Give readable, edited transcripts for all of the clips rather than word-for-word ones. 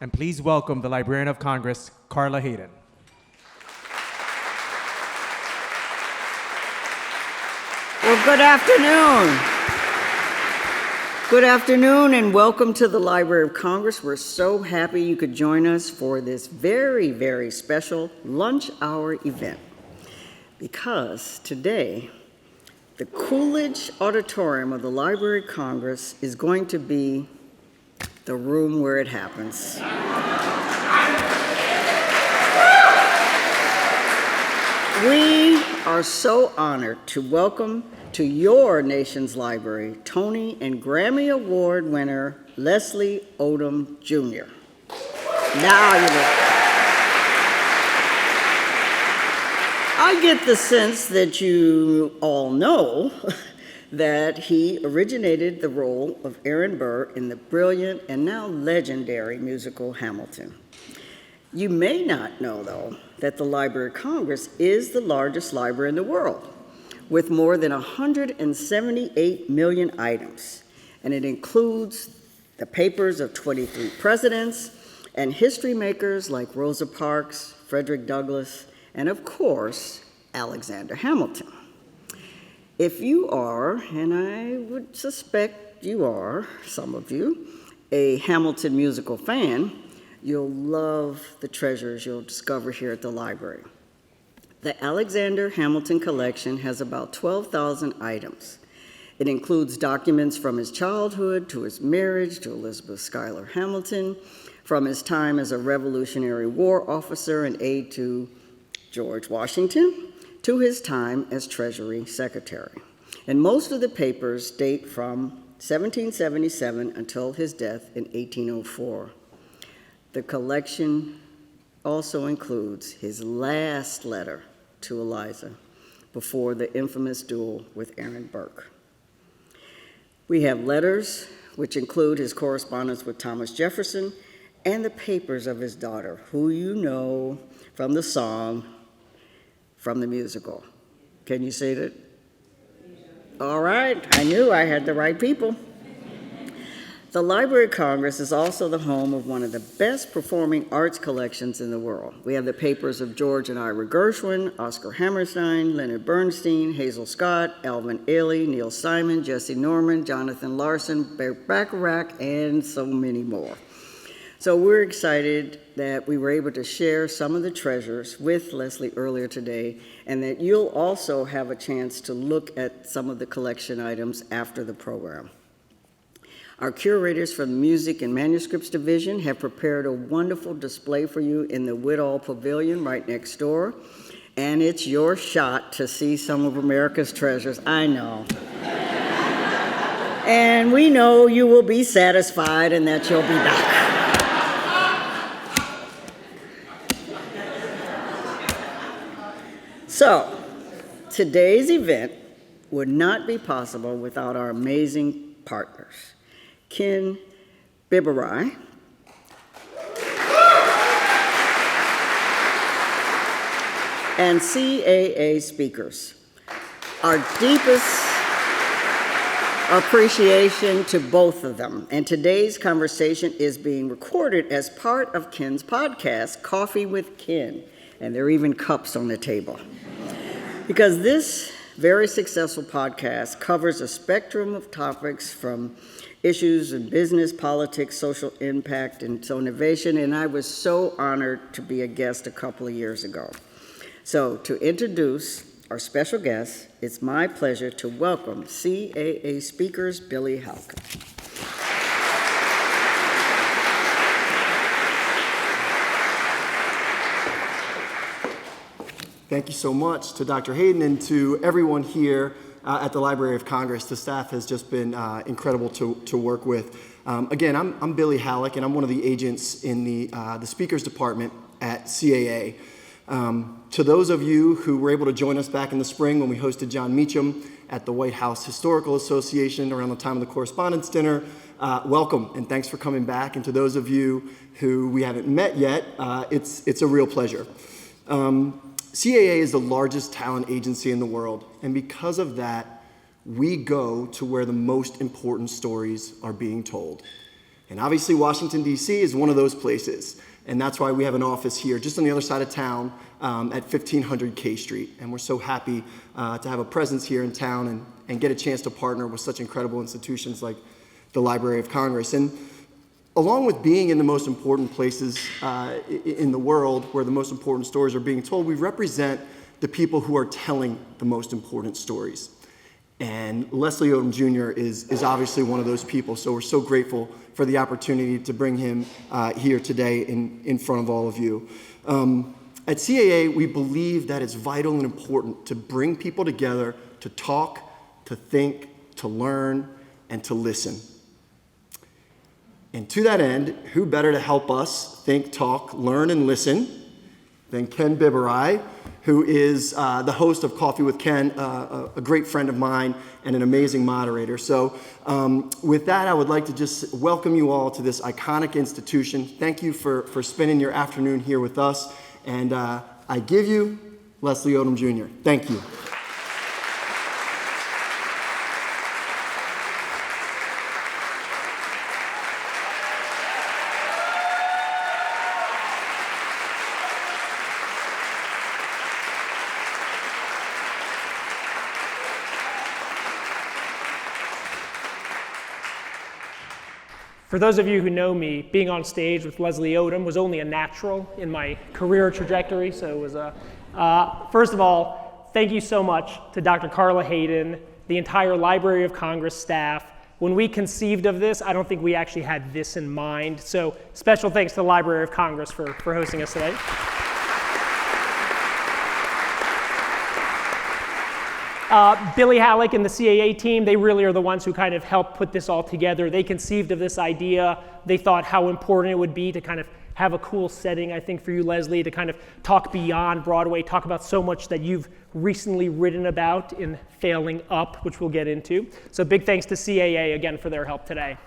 And please welcome the Librarian of Congress, Carla Hayden. Well, good afternoon. Good afternoon and welcome to the Library of Congress. We're so happy you could join us for this very, very special lunch hour event. Because today, the Coolidge Auditorium of the Library of Congress is going to be the room where it happens. We are so honored to welcome to your nation's library Tony and Grammy Award winner Leslie Odom Jr. Now you know. I get the sense that you all know that he originated the role of Aaron Burr in the brilliant and now legendary musical Hamilton. You may not know, though, that the Library of Congress is the largest library in the world, with more than 178 million items, and it includes the papers of 23 presidents and history makers like Rosa Parks, Frederick Douglass, and of course, Alexander Hamilton. If you are, and I would suspect you are, some of you, a Hamilton musical fan, you'll love the treasures you'll discover here at the library. The Alexander Hamilton collection has about 12,000 items. It includes documents from his childhood to his marriage to Elizabeth Schuyler Hamilton, from his time as a Revolutionary War officer and aide to George Washington, to his time as Treasury Secretary. And most of the papers date from 1777 until his death in 1804. The collection also includes his last letter to Eliza before the infamous duel with Aaron Burr. We have letters which include his correspondence with Thomas Jefferson and the papers of his daughter, who you know from the song, from the musical. Can you say that? All right, I knew I had the right people. The Library of Congress is also the home of one of the best performing arts collections in the world. We have the papers of George and Ira Gershwin, Oscar Hammerstein, Leonard Bernstein, Hazel Scott, Alvin Ailey, Neil Simon, Jesse Norman, Jonathan Larson, Burt Bacharach, and so many more. So we're excited that we were able to share some of the treasures with Leslie earlier today, and that you'll also have a chance to look at some of the collection items after the program. Our curators from the Music and Manuscripts Division have prepared a wonderful display for you in the Whitall Pavilion right next door, and it's your shot to see some of America's treasures, I know. And we know you will be satisfied and that you'll be back. So, today's event would not be possible without our amazing partners. Ken Biberai, and CAA speakers. Our deepest appreciation to both of them. And today's conversation is being recorded as part of Ken's podcast, Coffee with Ken. And there are even cups on the table. Because this very successful podcast covers a spectrum of topics from issues in business, politics, social impact, and so innovation, and I was so honored to be a guest a couple of years ago. So to introduce our special guest, it's my pleasure to welcome CAA speakers Billy Halka. Thank you so much to Dr. Hayden and to everyone here at the Library of Congress. The staff has just been incredible to work with. Again, I'm Billy Halleck, and I'm one of the agents in the Speakers Department at CAA. To those of you who were able to join us back in the spring when we hosted John Meacham at the White House Historical Association around the time of the Correspondents' Dinner, welcome, and thanks for coming back. And to those of you who we haven't met yet, it's a real pleasure. CAA is the largest talent agency in the world, and because of that, we go to where the most important stories are being told. And obviously Washington, D.C. is one of those places. And that's why we have an office here just on the other side of town at 1500 K Street. And we're so happy to have a presence here in town and get a chance to partner with such incredible institutions like the Library of Congress. And along with being in the most important places in the world where the most important stories are being told, we represent the people who are telling the most important stories. And Leslie Odom Jr. is obviously one of those people, so we're so grateful for the opportunity to bring him here today in front of all of you. At CAA, we believe that it's vital and important to bring people together to talk, to think, to learn, and to listen. And to that end, who better to help us think, talk, learn, and listen than Ken Biberai, who is the host of Coffee with Ken, a great friend of mine and an amazing moderator. So with that, I would like to just welcome you all to this iconic institution. Thank you for spending your afternoon here with us. And I give you Leslie Odom Jr. Thank you. For those of you who know me, being on stage with Leslie Odom was only a natural in my career trajectory. So it was first of all, thank you so much to Dr. Carla Hayden, the entire Library of Congress staff. When we conceived of this, I don't think we actually had this in mind. So special thanks to the Library of Congress for hosting us today. Billy Halleck and the CAA team, they really are the ones who kind of helped put this all together. They conceived of this idea. They thought how important it would be to kind of have a cool setting, I think, for you, Leslie, to kind of talk beyond Broadway, talk about so much that you've recently written about in Failing Up, which we'll get into. So big thanks to CAA again for their help today.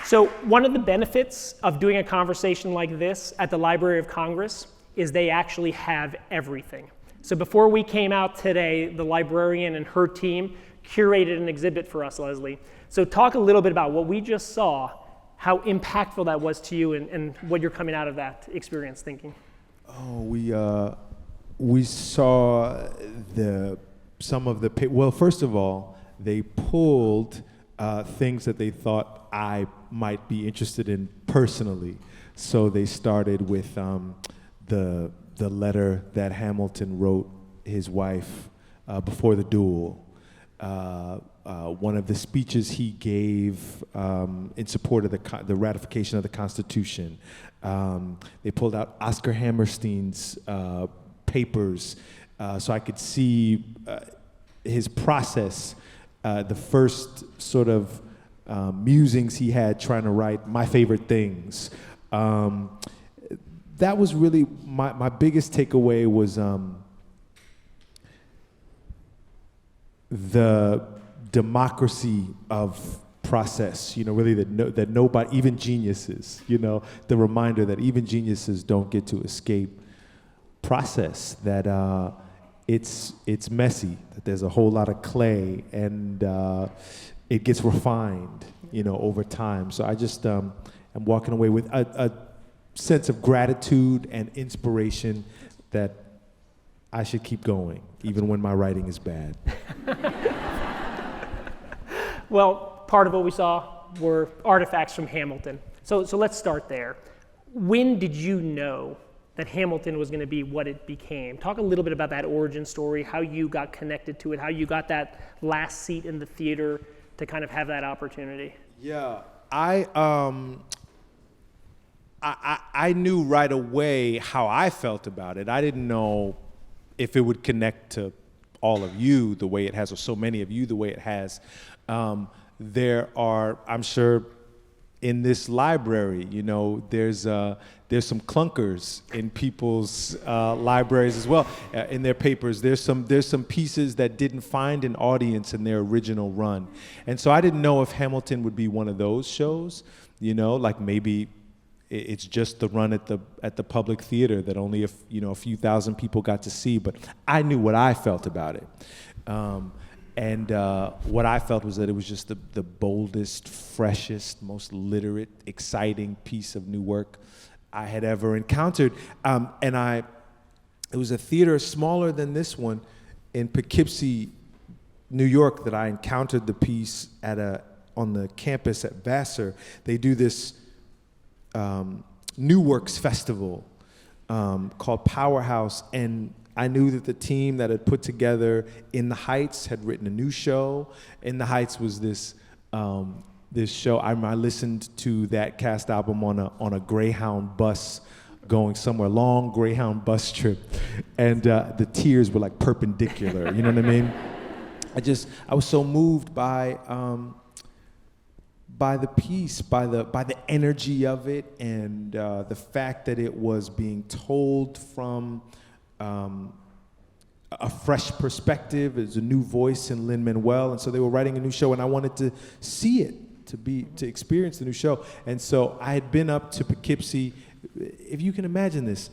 So one of the benefits of doing a conversation like this at the Library of Congress is they actually have everything. So before we came out today, the librarian and her team curated an exhibit for us, Leslie. So talk a little bit about what we just saw, how impactful that was to you and what you're coming out of that experience thinking. Oh, we saw well, first of all, they pulled things that they thought I might be interested in personally. So they started with the letter that Hamilton wrote his wife before the duel. One of the speeches he gave in support of the ratification of the Constitution. They pulled out Oscar Hammerstein's papers so I could see his process, the first sort of musings he had trying to write My Favorite Things. That was really my biggest takeaway was the democracy of process, really that nobody, even geniuses, the reminder that even geniuses don't get to escape process, that it's messy, that there's a whole lot of clay, and it gets refined, over time. So I just am walking away with a sense of gratitude and inspiration that I should keep going, even when my writing is bad. Well, part of what we saw were artifacts from Hamilton. So let's start there. When did you know that Hamilton was going to be what it became? Talk a little bit about that origin story, how you got connected to it, how you got that last seat in the theater to kind of have that opportunity. Yeah, I knew right away how I felt about it. I didn't know if it would connect to all of you the way it has, or so many of you the way it has. There are, I'm sure, in this library, there's some clunkers in people's libraries as well, in their papers. There's some pieces that didn't find an audience in their original run, and so I didn't know if Hamilton would be one of those shows, like maybe it's just the run at the public theater that only a few thousand people got to see. But I knew what I felt about it. And what I felt was that it was just the boldest, freshest, most literate, exciting piece of new work I had ever encountered. It was a theater smaller than this one in Poughkeepsie, New York, that I encountered the piece on the campus at Vassar. They do this New Works Festival called Powerhouse, and I knew that the team that had put together In the Heights had written a new show. In the Heights was this show. I listened to that cast album on a Greyhound bus going somewhere, long Greyhound bus trip, and the tears were like perpendicular. You know what I mean? I was so moved by the piece, by the energy of it, and the fact that it was being told from a fresh perspective. There's a new voice in Lin-Manuel, and so they were writing a new show, and I wanted to see it, to experience the new show. And so I had been up to Poughkeepsie, if you can imagine this.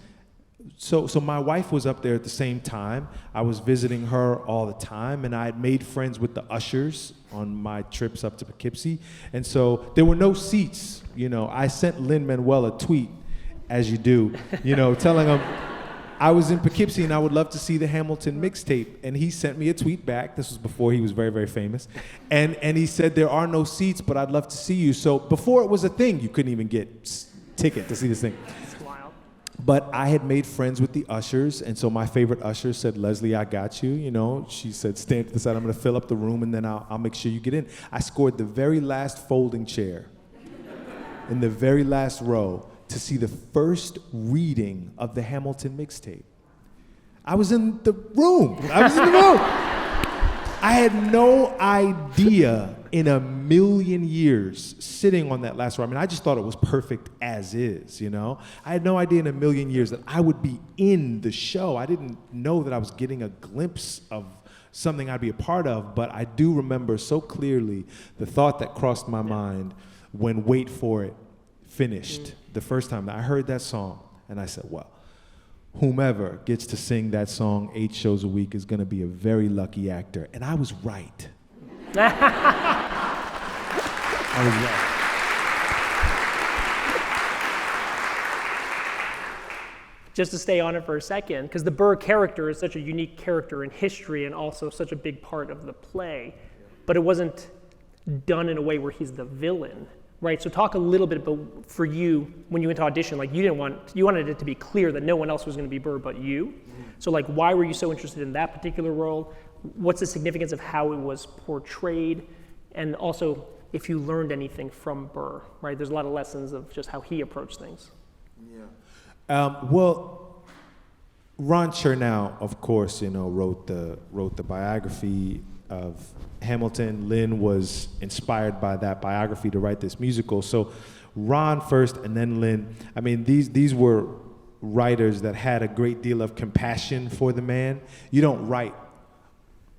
So my wife was up there at the same time. I was visiting her all the time, and I had made friends with the ushers on my trips up to Poughkeepsie. And so there were no seats. I sent Lin-Manuel a tweet, as you do, telling him I was in Poughkeepsie and I would love to see the Hamilton mixtape. And he sent me a tweet back. This was before he was very, very famous. And he said, there are no seats, but I'd love to see you. So before it was a thing, you couldn't even get ticket to see this thing. That's wild. But I had made friends with the ushers, and so my favorite usher said, Leslie, I got you. She said, stand to the side, I'm gonna fill up the room, and then I'll make sure you get in. I scored the very last folding chair in the very last row to see the first reading of the Hamilton mixtape. I was in the room. I had no idea in a million years sitting on that last row. I just thought it was perfect as is, I had no idea in a million years that I would be in the show. I didn't know that I was getting a glimpse of something I'd be a part of, but I do remember so clearly the thought that crossed my mind when Wait For It finished the first time that I heard that song, and I said, well, whomever gets to sing that song 8 shows a week is gonna be a very lucky actor. And I was right. I was right. Just to stay on it for a second, because the Burr character is such a unique character in history and also such a big part of the play, but it wasn't done in a way where he's the villain. Right, so talk a little bit about, for you, when you went to audition, you wanted it to be clear that no one else was going to be Burr but you. Mm-hmm. So why were you so interested in that particular role? What's the significance of how it was portrayed? And also, if you learned anything from Burr, right? There's a lot of lessons of just how he approached things. Yeah. Well, Ron Chernow, of course, wrote the biography of Hamilton. Lin was inspired by that biography to write this musical. So Ron first and then Lin. These were writers that had a great deal of compassion for the man. You don't write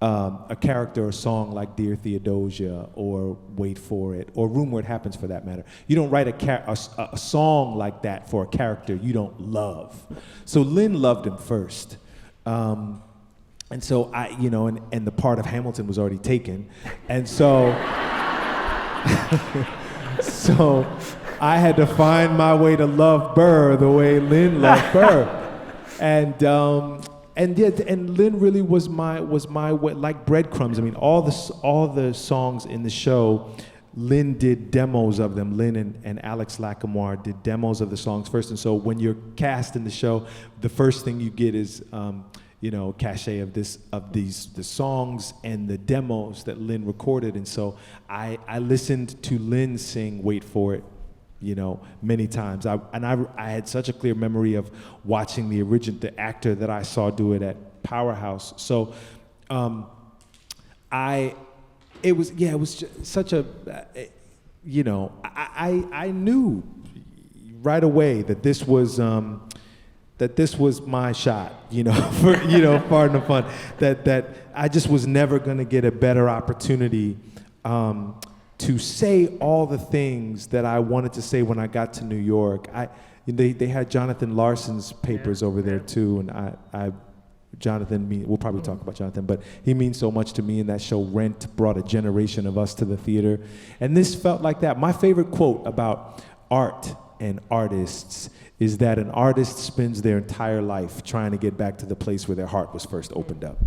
a character or song like Dear Theodosia or Wait For It or Room Where It Happens for that matter. You don't write a song like that for a character you don't love. So Lin loved him first. And so and the part of Hamilton was already taken. And so, so I had to find my way to love Burr the way Lin loved Burr. And Lin really was my way, like breadcrumbs. All the songs in the show, Lin did demos of them. Lin and Alex Lacamoire did demos of the songs first. And so when you're cast in the show, the first thing you get is cachet of the songs and the demos that Lin recorded. And so I listened to Lin sing Wait For It, many times. I had such a clear memory of watching the actor that I saw do it at Powerhouse. So it was just such a, I knew right away that this was my shot, pardon the pun, that I just was never gonna get a better opportunity to say all the things that I wanted to say when I got to New York. They had Jonathan Larson's papers over there too, and I Jonathan, we'll probably talk about Jonathan, but he means so much to me, and that show Rent brought a generation of us to the theater. And this felt like that. My favorite quote about art and artists is that an artist spends their entire life trying to get back to the place where their heart was first opened up.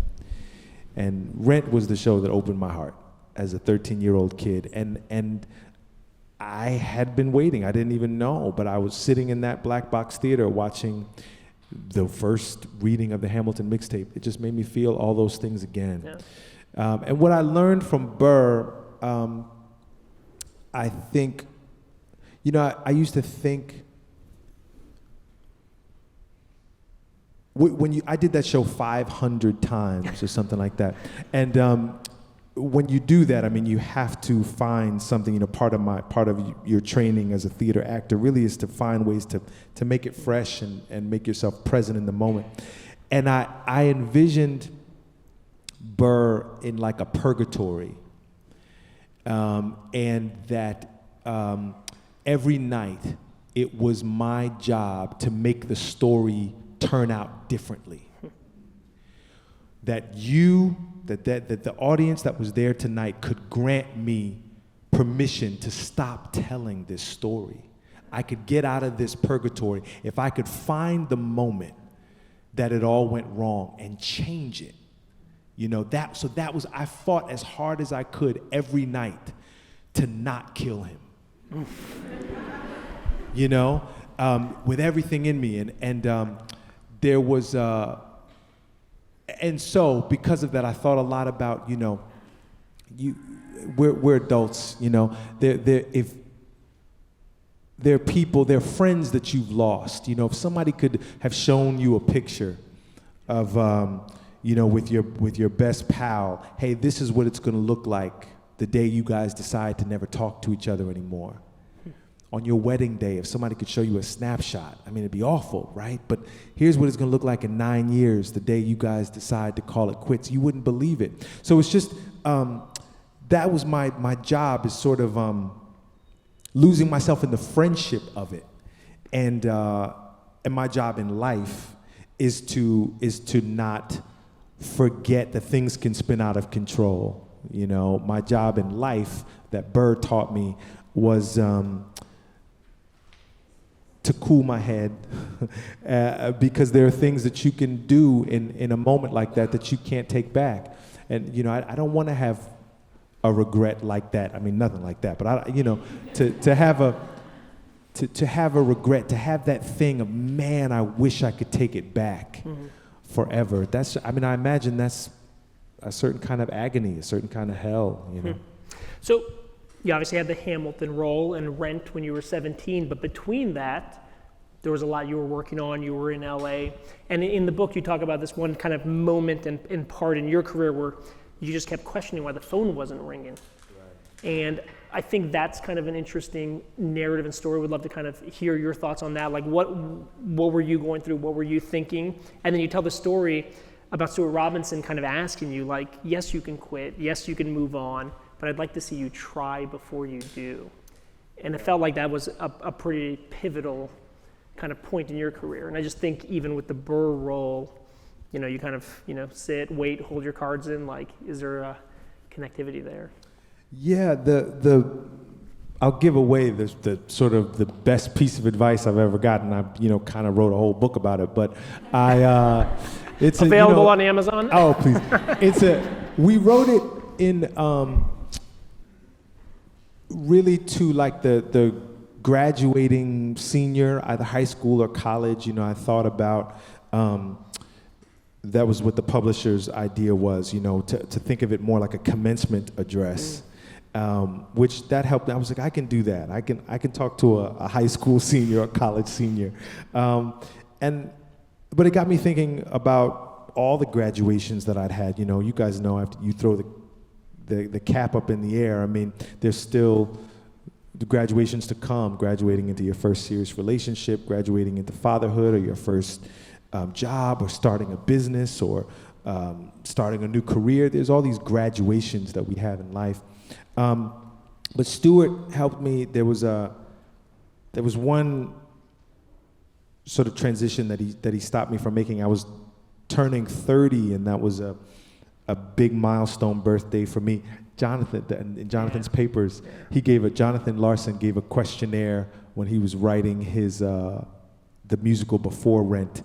And Rent was the show that opened my heart as a 13-year-old kid. And I had been waiting. I didn't even know, but I was sitting in that black box theater watching the first reading of the Hamilton mixtape. It just made me feel all those things again. Yeah. And what I learned from Burr, I think, I used to think, I did that show 500 times or something like that. And when you do that, I mean, you have to find something, part of your training as a theater actor really is to find ways to make it fresh and make yourself present in the moment. And I envisioned Burr in like a purgatory, and that every night it was my job to make the story turn out differently. That the audience that was there tonight could grant me permission to stop telling this story. I could get out of this purgatory if I could find the moment that it all went wrong and change it. I fought as hard as I could every night to not kill him. With everything in me. And there was, and so because of that, I thought a lot about, we're adults, if there are people, there are friends that you've lost. If somebody could have shown you a picture of, with your best pal, hey, this is what it's going to look like the day you guys decide to never talk to each other anymore. On your wedding day, if somebody could show you a snapshot, I mean, it'd be awful, right? But here's what it's going to look like in 9 years, the day you guys decide to call it quits. You wouldn't believe it. So it's just, that was my job, is sort of losing myself in the friendship of it. And my job in life is to not forget that things can spin out of control. My job in life that Burr taught me was to cool my head, because there are things that you can do in a moment like that you can't take back. And I don't want to have a regret like that. I mean, nothing like that. But to have a regret, to have that thing of, man, I wish I could take it back forever. I imagine that's a certain kind of agony, a certain kind of hell. So you obviously had the Hamilton role and Rent when you were 17, but between that, there was a lot you were working on. You were in LA. And in the book, you talk about this one kind of moment and part in your career where you just kept questioning why the phone wasn't ringing. Right. And I think that's kind of an interesting narrative and story. Would love to kind of hear your thoughts on that. Like, what were you going through? What were you thinking? And then you tell the story about Stuart Robinson kind of asking you, like, yes, you can quit. Yes, you can move on. But I'd like to see you try before you do. And it felt like that was a pretty pivotal kind of point in your career. And I just think even with the Burr role, you kind of, sit, wait, hold your cards in, like, is there a connectivity there? Yeah, I'll give away the sort of the best piece of advice I've ever gotten. I, kind of wrote a whole book about it, but it's available on Amazon? Oh, please. We wrote it in, really to like the graduating senior, either high school or college. I thought about, that was what the publisher's idea was, to think of it more like a commencement address, which that helped. I was like, I can do that. I can talk to a high school senior or college senior. But it got me thinking about all the graduations that I'd had. You guys know, after you throw the cap up in the air, I mean, there's still the graduations to come, graduating into your first serious relationship, graduating into fatherhood, or your first job, or starting a business, or starting a new career. There's all these graduations that we have in life. But Stuart helped me. There was one sort of transition that he stopped me from making. I was turning 30, and that was a big milestone birthday for me. Jonathan, in Jonathan's papers, Jonathan Larson gave a questionnaire when he was writing his the musical Before Rent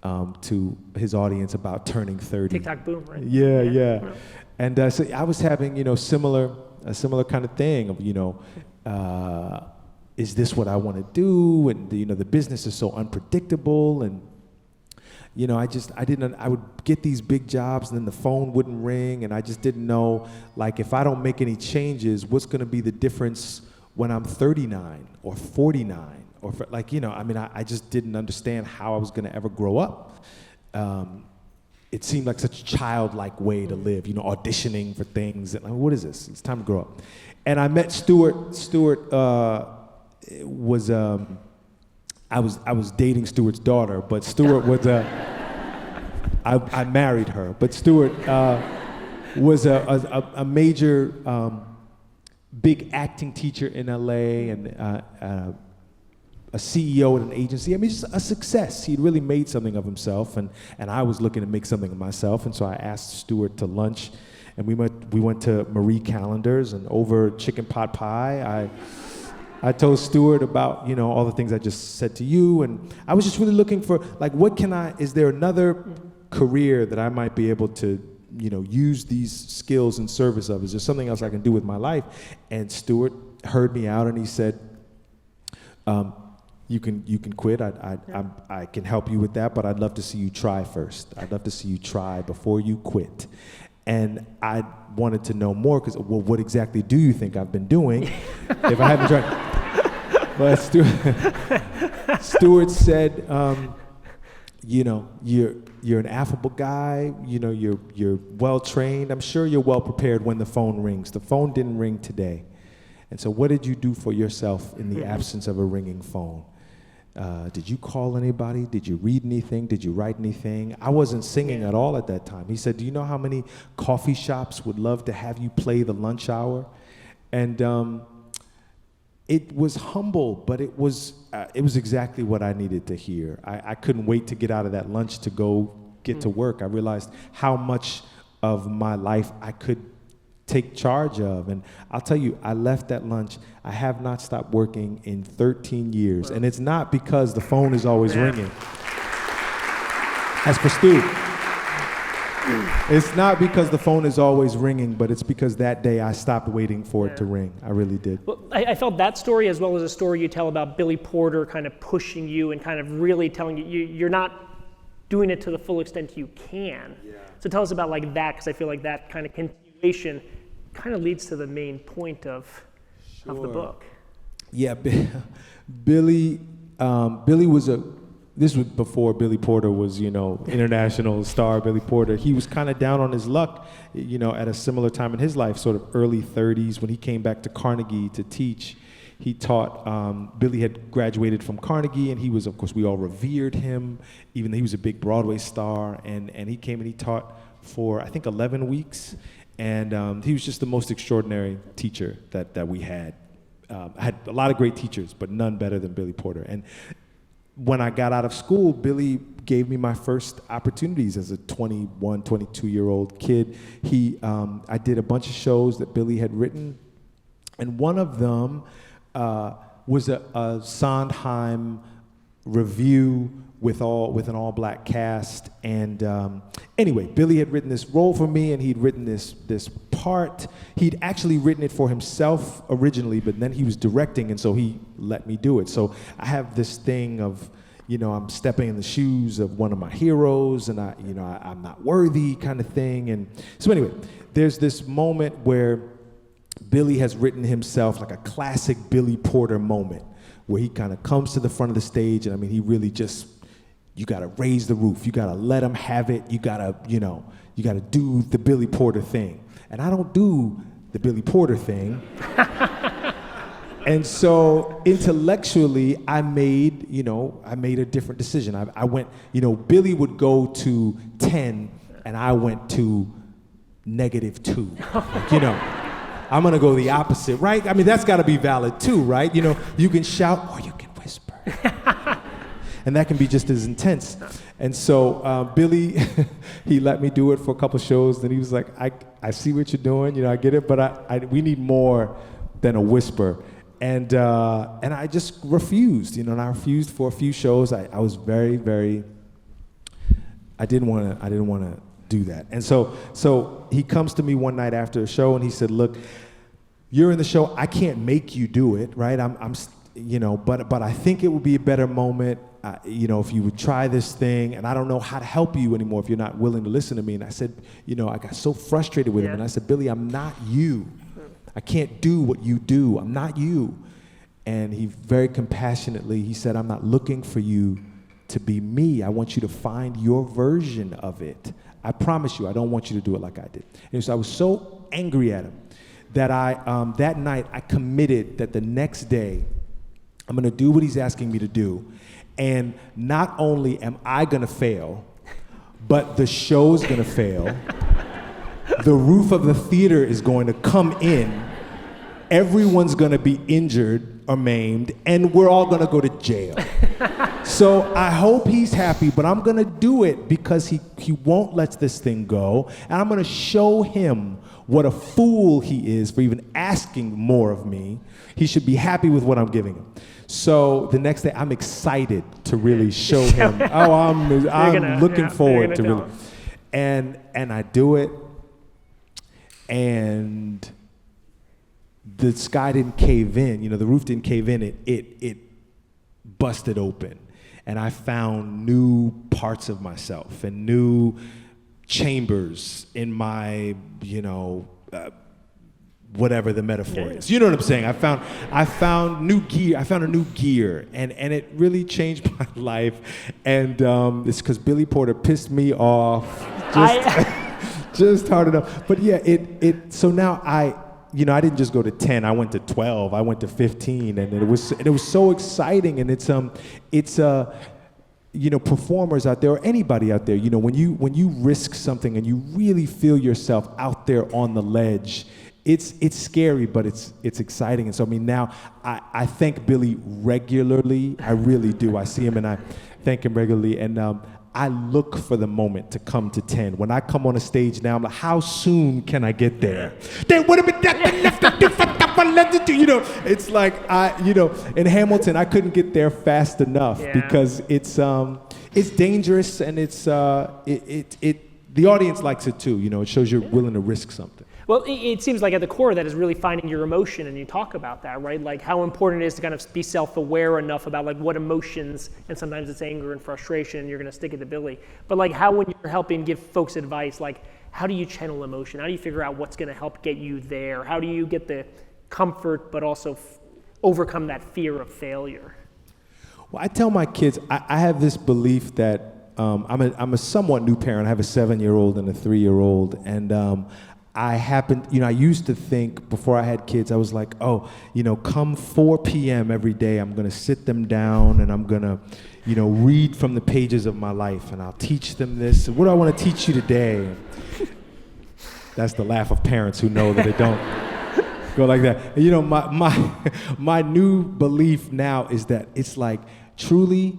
to his audience about turning 30. TikTok boom, right? Yeah. And so I was having, a similar kind of thing of, is this what I want to do? And the business is so unpredictable, and I would get these big jobs and then the phone wouldn't ring, and I just didn't know, like, if I don't make any changes, what's going to be the difference when I'm 39 or 49 or I just didn't understand how I was going to ever grow up. It seemed like such a childlike way to live, auditioning for things. And what is this? It's time to grow up. And I met Stuart. Stuart was I was dating Stuart's daughter, but Stuart was I married her. But Stuart was a major big acting teacher in LA and a CEO at an agency. I mean, just a success. He'd really made something of himself, and I was looking to make something of myself. And so I asked Stuart to lunch, and we went to Marie Callender's, and over chicken pot pie, I told Stuart about, all the things I just said to you, and I was just really looking for, like, is there another career that I might be able to, use these skills in service of? Is there something else I can do with my life? And Stuart heard me out, and he said, you can quit. I can help you with that, but I'd love to see you try first. I'd love to see you try before you quit. And I wanted to know more because, well, what exactly do you think I've been doing if I haven't tried? But Stuart said, you're an affable guy. You're well trained. I'm sure you're well prepared when the phone rings. The phone didn't ring today. And so what did you do for yourself in the absence of a ringing phone? Did you call anybody? Did you read anything? Did you write anything? I wasn't singing at all at that time. He said, do you know how many coffee shops would love to have you play the lunch hour? And it was humble, but it was exactly what I needed to hear. I couldn't wait to get out of that lunch to go get to work. I realized how much of my life I could take charge of. And I'll tell you, I left that lunch. I have not stopped working in 13 years. And it's not because the phone is always ringing. As for Stu, it's not because the phone is always ringing, but it's because that day I stopped waiting for it to ring. I really did. Well, I felt that story, as well as a story you tell about Billy Porter kind of pushing you and kind of really telling you're not doing it to the full extent you can. Yeah. So tell us about like that, because I feel like that kind of continuation kind of leads to the main point of the book. Yeah, Billy was this was before Billy Porter was, international star Billy Porter. He was kind of down on his luck, at a similar time in his life, sort of early 30s, when he came back to Carnegie to teach. He taught, Billy had graduated from Carnegie, and he was, of course, we all revered him, even though he was a big Broadway star, and he came and he taught for, I think, 11 weeks. And he was just the most extraordinary teacher that we had. I had a lot of great teachers, but none better than Billy Porter. And when I got out of school, Billy gave me my first opportunities as a 21, 22-year-old kid. I did a bunch of shows that Billy had written, and one of them was a Sondheim review with an all-black cast. And anyway, Billy had written this role for me, and he'd written this part. He'd actually written it for himself originally, but then he was directing, and so he let me do it. So I have this thing of, I'm stepping in the shoes of one of my heroes, and I'm not worthy kind of thing. And so anyway, there's this moment where Billy has written himself like a classic Billy Porter moment, where he kind of comes to the front of the stage, and I mean, he really just, you gotta raise the roof, you gotta let him have it, you gotta do the Billy Porter thing. And I don't do the Billy Porter thing. And so intellectually, I made a different decision. I went, Billy would go to 10, and I went to -2. I'm gonna go the opposite, right? I mean, that's gotta be valid too, right? You can shout or you can whisper. and that can be just as intense. And so Billy, he let me do it for a couple shows, and he was like, I see what you're doing, you know, I get it, but we need more than a whisper. And I just refused, you know, and I refused for a few shows. I was very, very, I didn't want to do that. And so he comes to me one night after a show, and he said, look, you're in the show, I can't make you do it, right? I'm you know, but I think it would be a better moment, you know, if you would try this thing, and I don't know how to help you anymore if you're not willing to listen to me. And I said, you know, I got so frustrated with him, and I said, Billy, I'm not you. I can't do what you do. I'm not you. And he very compassionately, he said, I'm not looking for you to be me. I want you to find your version of it. I promise you, I don't want you to do it like I did. And so I was so angry at him that that night I committed that the next day I'm gonna do what he's asking me to do. And not only am I gonna fail, but the show's gonna fail. The roof of the theater is going to come in. Everyone's gonna be injured or maimed, and we're all gonna go to jail. So I hope he's happy, but I'm gonna do it because he won't let this thing go, and I'm gonna show him what a fool he is for even asking more of me. He should be happy with what I'm giving him. So the next day, I'm excited to really show him. Oh, I'm looking forward to really. And I do it, and the sky didn't cave in. You know, the roof didn't cave in. It busted open, and I found new parts of myself and new chambers in my, you know, whatever the metaphor is. You know what I'm saying? I found new gear. I found a new gear, and it really changed my life. And it's because Billy Porter pissed me off just hard enough. But yeah, so now I didn't just go to 10. I went to 12. I went to 15, and it was so exciting. And it's you know, performers out there or anybody out there, you know, when you risk something and you really feel yourself out there on the ledge, it's scary, but it's exciting. And so I mean, now I thank Billy regularly. I really do. I see him and I thank him regularly, and I look for the moment to come to 10. When I come on a stage now, I'm like, how soon can I get there? There would have been you know, it's like in Hamilton, I couldn't get there fast enough because it's dangerous, and the audience likes it too. You know, it shows you're willing to risk something. Well, it seems like at the core of that is really finding your emotion, and you talk about that, right? Like how important it is to kind of be self-aware enough about like what emotions, and sometimes it's anger and frustration, and you're gonna stick it to Billy. But like how when you're helping give folks advice, like how do you channel emotion? How do you figure out what's gonna help get you there? How do you get the comfort, but also overcome that fear of failure? Well, I tell my kids, I have this belief that I'm a somewhat new parent. I have a 7-year-old and a 3-year-old, and I used to think before I had kids, I was like, oh, you know, come 4 p.m. every day, I'm gonna sit them down and I'm gonna, you know, read from the pages of my life, and I'll teach them this. What do I wanna teach you today? That's the laugh of parents who know that it don't go like that. And, you know, my new belief now is that it's like, truly,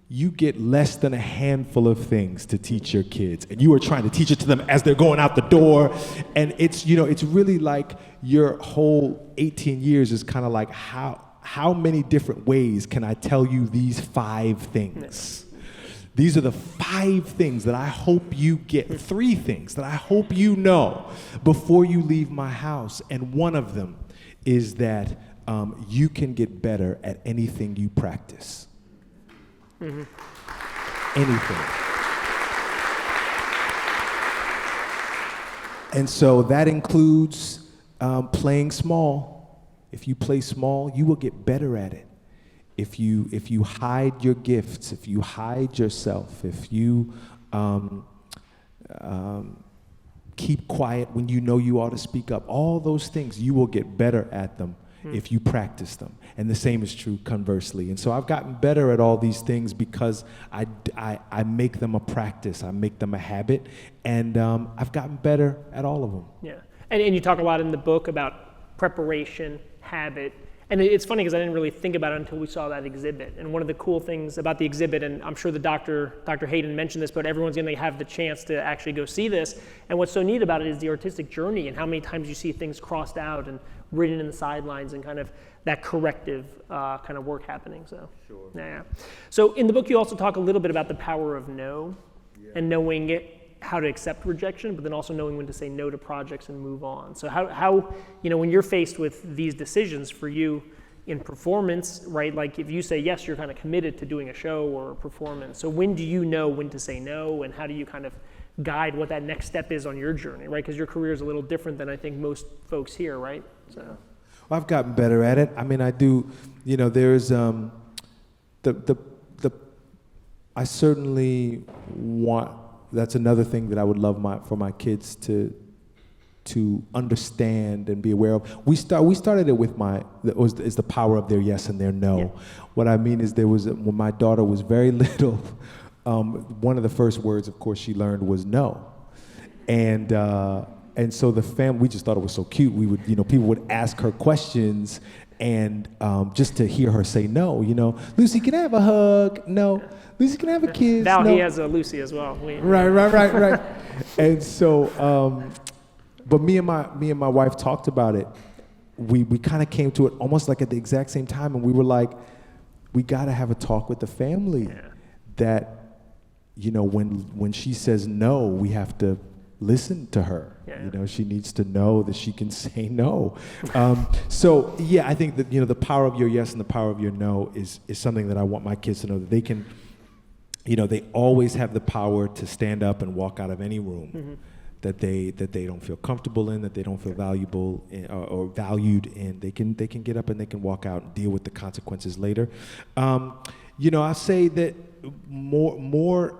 you get less than a handful of things to teach your kids, and you are trying to teach it to them as they're going out the door. And it's, you know, it's really like your whole 18 years is kind of like how many different ways can I tell you these 5 things? These are the 5 things that I hope you get, 3 things that I hope you know before you leave my house. And one of them is that you can get better at anything you practice. Mm-hmm. Anything. And so that includes playing small. If you play small, you will get better at it. If you hide your gifts, if you hide yourself, if you keep quiet when you know you ought to speak up, all those things, you will get better at them if you practice them. And the same is true conversely. And so I've gotten better at all these things because I make them a practice, I make them a habit, and I've gotten better at all of them. Yeah, and you talk a lot in the book about preparation, habit, And it's funny because I didn't really think about it until we saw that exhibit. And one of the cool things about the exhibit, and I'm sure the Dr. Hayden mentioned this, but everyone's going to have the chance to actually go see this. And what's so neat about it is the artistic journey and how many times you see things crossed out and written in the sidelines and kind of that corrective kind of work happening. So, sure. Yeah. So in the book, you also talk a little bit about the power of no and knowing how to accept rejection, but then also knowing when to say no to projects and move on. So how when you're faced with these decisions for you in performance, right? Like if you say yes, you're kind of committed to doing a show or a performance. So when do you know when to say no, and how do you kind of guide what that next step is on your journey, right? Because your career is a little different than I think most folks here, right? So. Well, I've gotten better at it. I mean, I do. There's I certainly want. That's another thing that I would love for my kids to understand and be aware of. We started it with is the power of their yes and their no. Yeah. What I mean is when my daughter was very little, one of the first words, of course, she learned was no, and so the family, we just thought it was so cute. We would, people would ask her questions, and just to hear her say no, Lucy, can I have a hug? No. Lucy, can I have a kiss? Now no. He has a Lucy as well. Right. And so, but me and my wife talked about it. We kind of came to it almost like at the exact same time, and we were like, we got to have a talk with the family that, when she says no, we have to listen to her. Yeah. She needs to know that she can say no. So I think that the power of your yes and the power of your no is something that I want my kids to know, that they can. They always have the power to stand up and walk out of any room that they don't feel comfortable in, that they don't feel valuable in, or valued in. They can get up and they can walk out and deal with the consequences later. I say that more.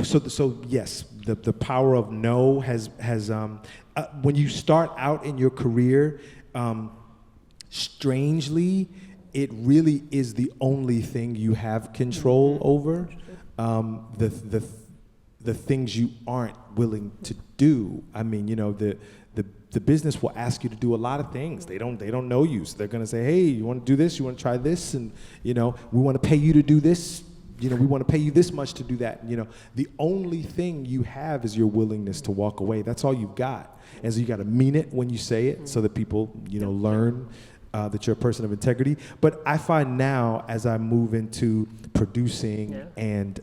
So yes, the power of no has when you start out in your career, strangely, it really is the only thing you have control over. The things you aren't willing to do. I mean, the business will ask you to do a lot of things. They don't know you, so they're going to say, hey, you want to do this? You want to try this? And we want to pay you to do this. We want to pay you this much to do that. The only thing you have is your willingness to walk away. That's all you've got. And so you got to mean it when you say it, so that people learn that you're a person of integrity. But I find now, as I move into producing and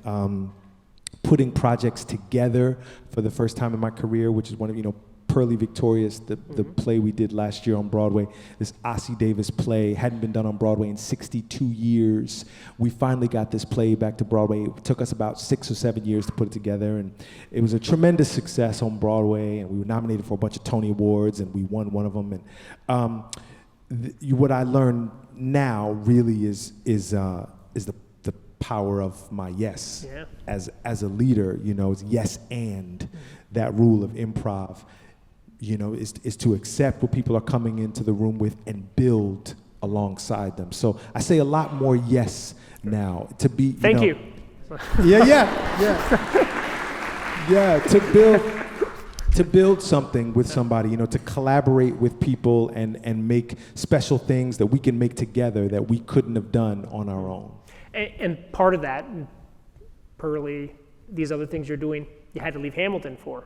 putting projects together for the first time in my career, which is one of, Pearly Victorious, the play we did last year on Broadway, this Ossie Davis play, hadn't been done on Broadway in 62 years. We finally got this play back to Broadway. It took us about 6 or 7 years to put it together, and it was a tremendous success on Broadway, and we were nominated for a bunch of Tony Awards, and we won one of them. And what I learned now really is the power of my yes. As a leader, is yes and that rule of improv. Is to accept what people are coming into the room with and build alongside them. So I say a lot more yes now to be. Thank you. To build something with somebody, to collaborate with people and make special things that we can make together that we couldn't have done on our own. And part of that, Pearly, these other things you're doing, you had to leave Hamilton for.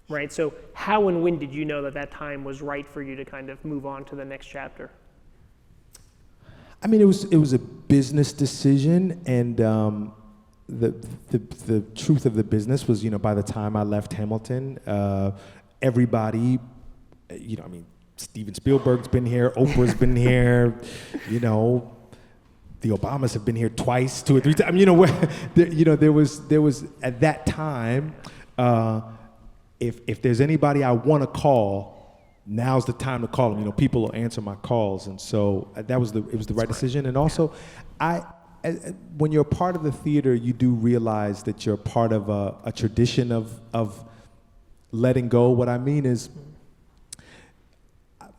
Right, so how and when did you know that time was right for you to kind of move on to the next chapter? I mean, it was a business decision, and the truth of the business was, by the time I left Hamilton, everybody, Steven Spielberg's been here, Oprah's been here, the Obamas have been here twice, 2 or 3 times. There was at that time. If there's anybody I want to call, now's the time to call them. People will answer my calls, and so it was the right decision. And also, when you're a part of the theater, you do realize that you're part of a tradition of letting go. What I mean is,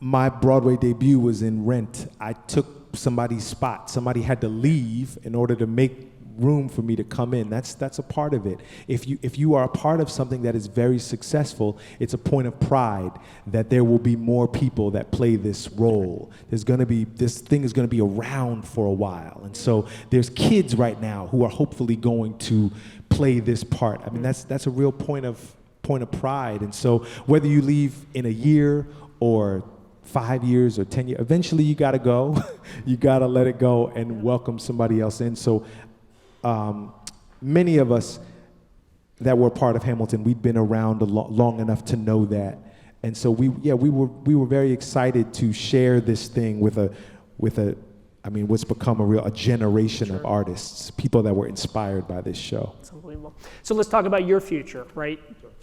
my Broadway debut was in Rent. I took somebody's spot. Somebody had to leave in order to make room for me to come in. That's a part of it. If you are a part of something that is very successful, it's a point of pride that there will be more people that play this role. This thing is going to be around for a while. And so there's kids right now who are hopefully going to play this part. I mean, that's a real point of pride. And so whether you leave in a year or 5 years or 10 years, eventually you got to go. You got to let it go and welcome somebody else in. So many of us that were part of Hamilton, we'd been around long enough to know that. And so we were very excited to share this thing with what's become a generation of artists, people that were inspired by this show. It's unbelievable. So let's talk about your future, right?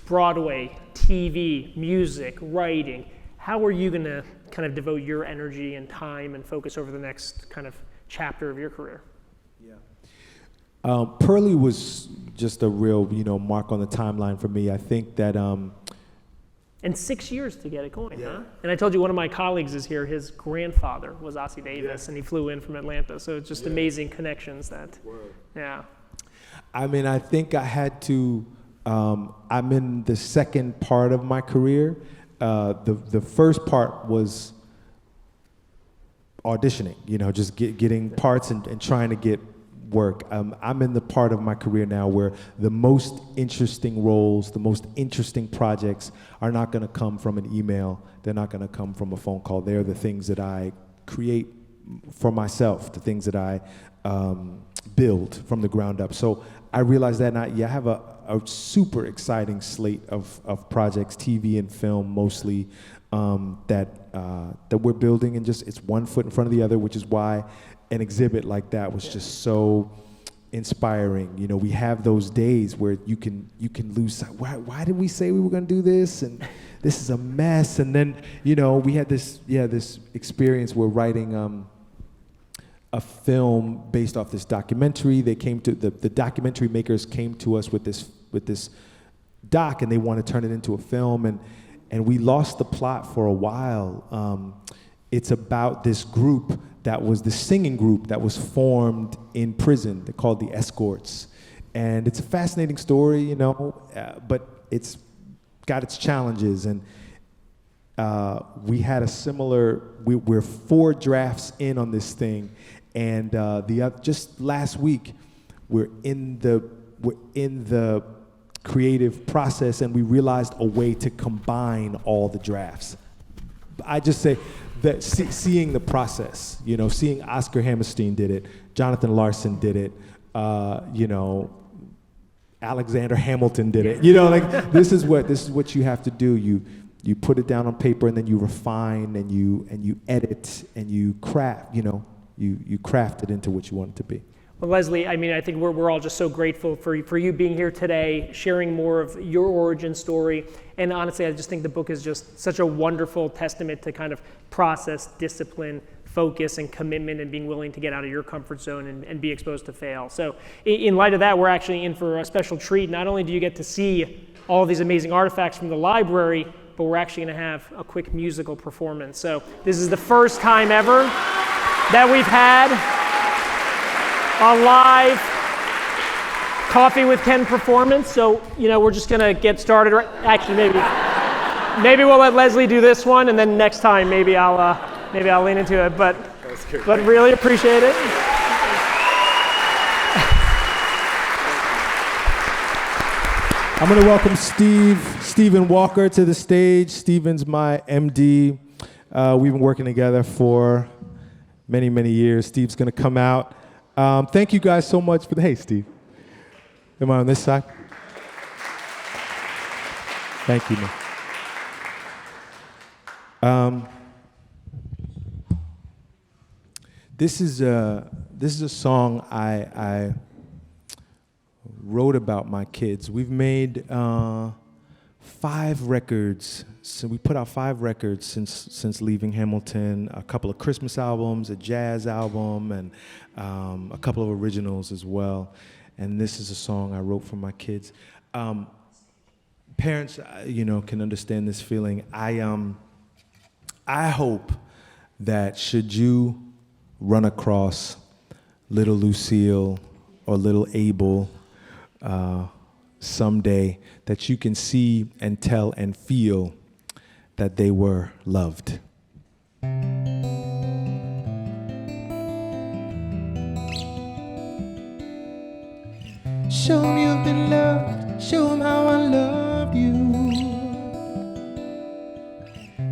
Broadway, TV, music, writing. How are you going to kind of devote your energy and time and focus over the next kind of chapter of your career? Pearly was just a real, mark on the timeline for me. I think that. And 6 years to get it going, huh? And I told you one of my colleagues is here. His grandfather was Ossie Davis, and he flew in from Atlanta. So it's just amazing connections that. Word. Yeah. I mean, I think I had to. I'm in the second part of my career. The first part was auditioning, just getting parts and trying to get work. I'm in the part of my career now where the most interesting roles, the most interesting projects are not going to come from an email. They're not going to come from a phone call. They're the things that I create for myself, the things that I build from the ground up. So I realized that I have a super exciting slate of projects, TV and film mostly, that we're building, and just it's one foot in front of the other, which is why an exhibit like that was just so inspiring. We have those days where you can lose sight. Why did we say we were going to do this? And this is a mess. And then we had this experience. We're writing a film based off this documentary. They came to the documentary makers came to us with this doc, and they want to turn it into a film, and we lost the plot for a while. It's about this group that was the singing group that was formed in prison. They're called the Escorts, and it's a fascinating story, but it's got its challenges. And we had a similar. We're 4 drafts in on this thing. And just last week, we're in the creative process, and we realized a way to combine all the drafts. I just say that seeing the process, seeing Oscar Hammerstein did it, Jonathan Larson did it, Alexander Hamilton did it. This is what you have to do. You put it down on paper, and then you refine, and you edit, and you craft. You craft it into what you want it to be. Well, Leslie, I think we're all just so grateful for you being here today, sharing more of your origin story. And honestly, I just think the book is just such a wonderful testament to kind of process, discipline, focus, and commitment, and being willing to get out of your comfort zone and be exposed to fail. So in light of that, we're actually in for a special treat. Not only do you get to see all these amazing artifacts from the library, but we're actually going to have a quick musical performance. So this is the first time ever that we've had a live Coffee with Ken performance. So, we're just going to get started. Actually, maybe we'll let Leslie do this one, and then next time maybe I'll lean into it. But really appreciate it. I'm going to welcome Stephen Walker to the stage. Stephen's my MD. We've been working together for many, many years. Steve's going to come out. Thank you guys so much hey, Steve. Am I on this side? Thank you, man. This is a song I wrote about my kids. We've made 5 records. So we put out 5 records since leaving Hamilton, a couple of Christmas albums, a jazz album, and a couple of originals as well. And this is a song I wrote for my kids. Parents, can understand this feeling. I hope that should you run across little Lucille or little Abel someday, that you can see and tell and feel that they were loved. Show 'em you've been loved, show 'em how I loved you.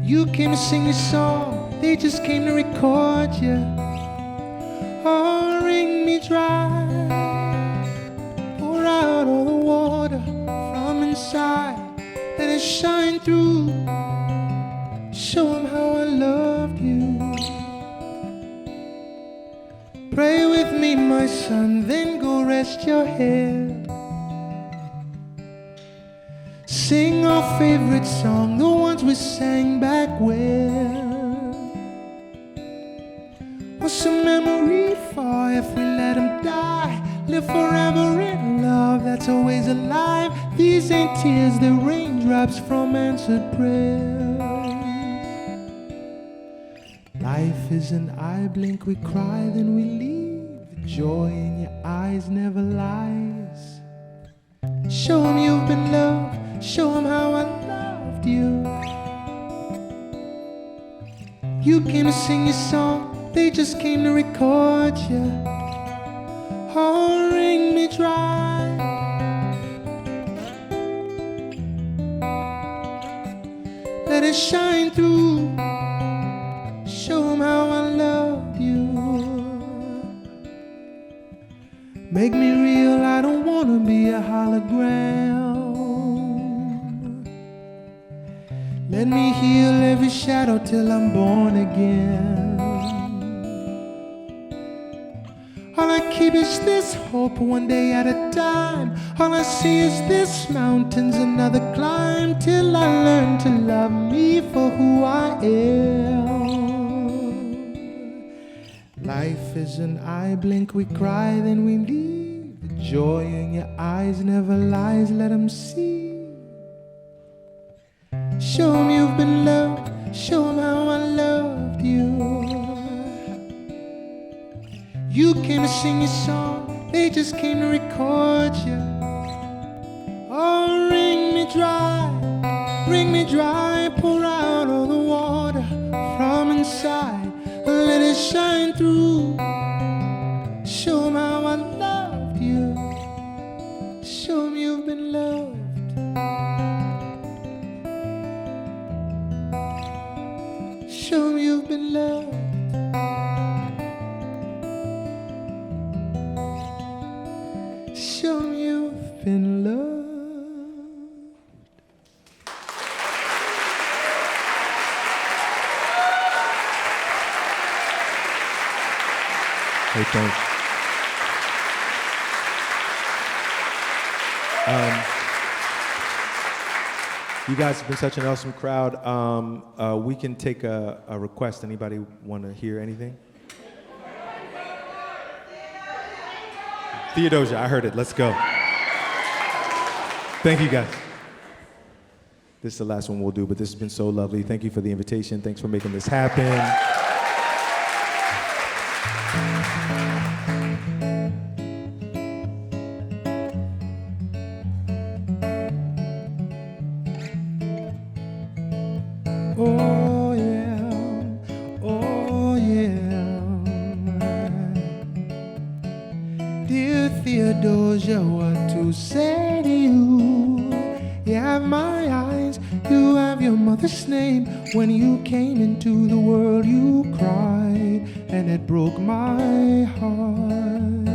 You came to sing this song, they just came to record you. Oh, wring me dry, pour out all the water from inside, let it shine through. Show 'em how I loved you. Pray with me, my son, then go rest your head. Sing our favorite song, the ones we sang back when. What's a memory for if we let him die? Live forever in love that's always alive. These ain't tears, they're raindrops from answered prayers. Life is an eye blink, we cry, then we leave. The joy in your eyes never lies. Show 'em you've been loved, show 'em how I loved you. You came to sing your song, they just came to record you. Oh, wring me dry, let it shine through. Show 'em how I loved you. Make me real, I don't wanna be a hologram. Let me heal every shadow till I'm born again. All I keep is this hope, one day at a time. All I see is this mountain's another climb, till I learn to love me for who I am. Life is an eye blink, we cry, then we leave. The joy in your eyes never lies, let 'em see. Show 'em you've been loved, show 'em how I loved you. You came to sing your song, they just came to record you. Oh, wring me dry, pour out all the water from inside, let it shine through. Show 'em how I loved you. Show 'em you've been loved. Show 'em you've been loved. Show 'em you've been loved. Hey, thanks. You guys have been such an awesome crowd. We can take a request. Anybody want to hear anything? Theodosia, I heard it. Let's go. Thank you, guys. This is the last one we'll do, but this has been so lovely. Thank you for the invitation. Thanks for making this happen. Oh yeah, oh yeah. Dear Theodosia, what to say to you? You have my eyes, you have your mother's name. When you came into the world, you cried, and it broke my heart.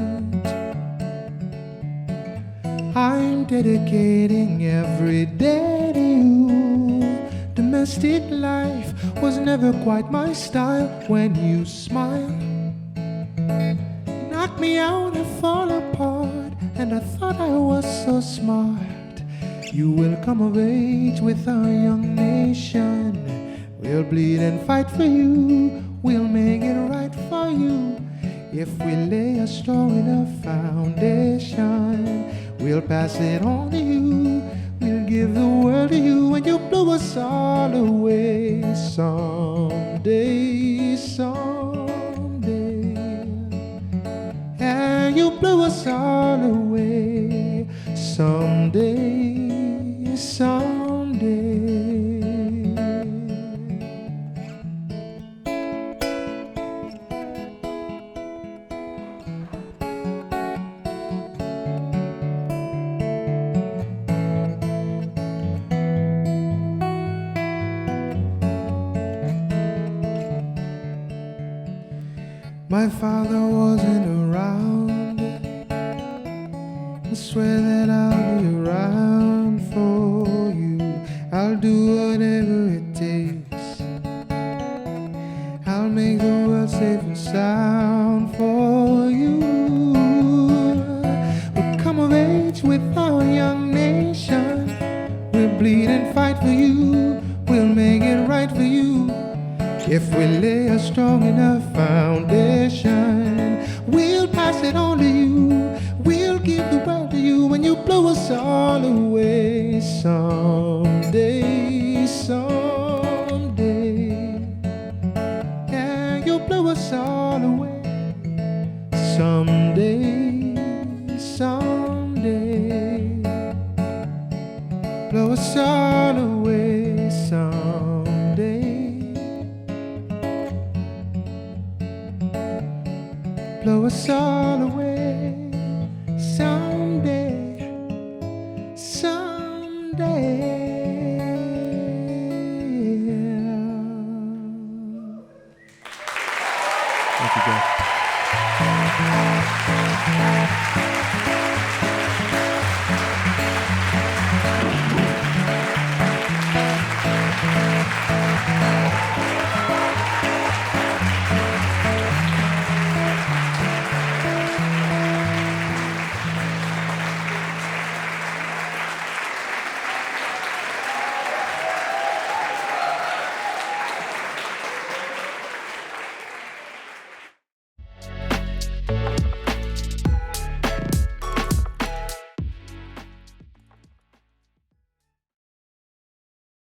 I'm dedicating every day to you. Domestic life was never quite my style. When you smile, knock me out and fall apart. And I thought I was so smart. You will come of age with our young nation. We'll bleed and fight for you. We'll make it right for you. If we lay a strong enough foundation, we'll pass it on to you. We'll give the world to you, and you'll blow us all away someday, someday. And you'll blow us us all away someday, someday. My father wasn't around. I swear that I'll be around for you. I'll do whatever it takes. I'll make the world safe and sound for you. We'll come of age with our young nation. We'll bleed and fight for you. We'll make it right for you. If we lay a strong enough foundation, we'll pass it on to you. We'll give the world to you when you blow us all away someday, someday. Yeah, you'll blow us all away someday, someday. Blow us all away someday. Blow us all away someday, someday. Thank you, guys.